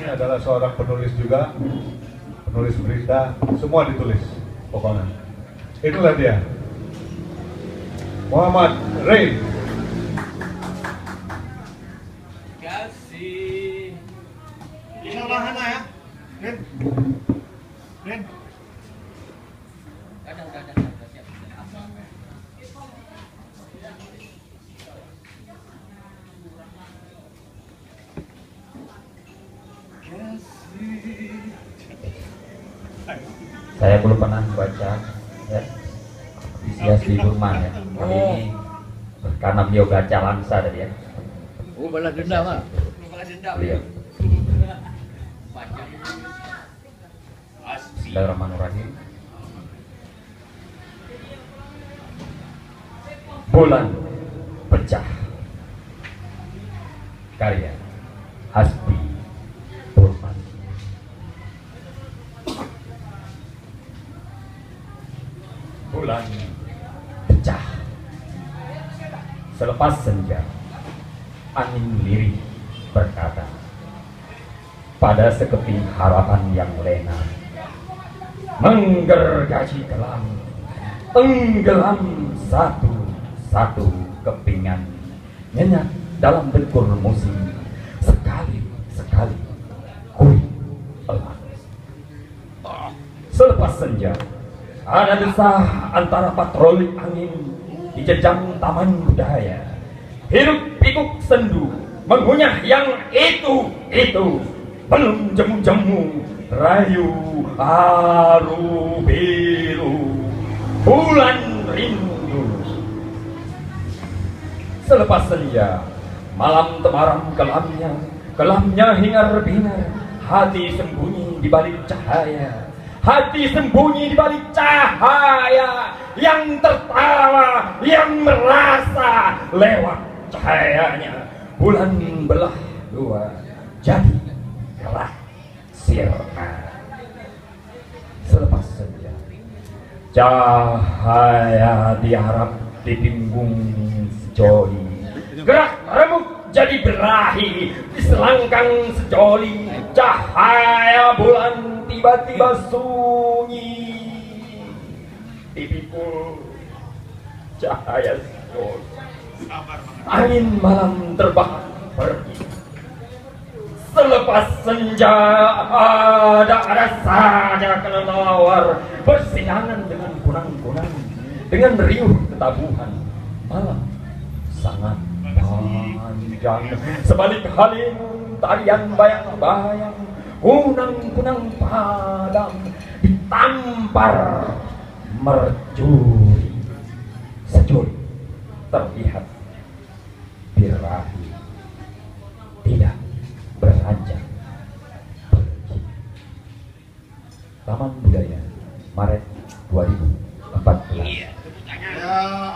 ini adalah seorang penulis juga, penulis berita, semua ditulis pokoknya. Itulah dia, Muhammad Ray. Kasih. Ini olahan ya, Ren. Ren. Udah siap. Saya belum pernah baca ya, Isias di Burman ya. Kali ini karena beliau baca langsa tadi ya. Oh, balas dendam ah. Balas dendam. Beliau. Baca. Bismillahirrahmanirrahim. Bulan pecah. Karya Hasbi Burman. Bulan pecah. Selepas senja, angin lirih berkata, pada sekeping harapan yang lena, menggergaji kelam, tenggelam satu kepingan, nyenyak dalam dengkur musim, sekali kui elang. Selepas senja, ada desah antara patroli angin di jejang taman budaya. Hiruk pikuk sendu mengunyah yang itu belum jemu-jemu rayu haru biru bulan rindu. Selepas senja, malam temaram kelamnya hingar-bingar, hati sembunyi di balik cahaya. Hati sembunyi di balik cahaya, yang tertawa, yang merasa lewat cahayanya. Bulan belah dua, jadi gelap sirna. Selepas senja, cahaya diharap di pinggung sejoli, gerak remuk jadi berahi di selangkang sejoli. Cahaya bulan tiba-tiba sunyi dipikul cahaya sejoli. Angin malam terbang pergi. Selepas senja ada saja kelelawar bersilangan dengan kunang-kunang, dengan riuh ketabuhan. Malam sangat panjang, sebalik halimun tarian bayang-bayang, kunang-kunang padam ditampar mercuri. Sejoli terlihat birahi tidak beranjak pergi. Taman Budaya, Maret 2014. Ya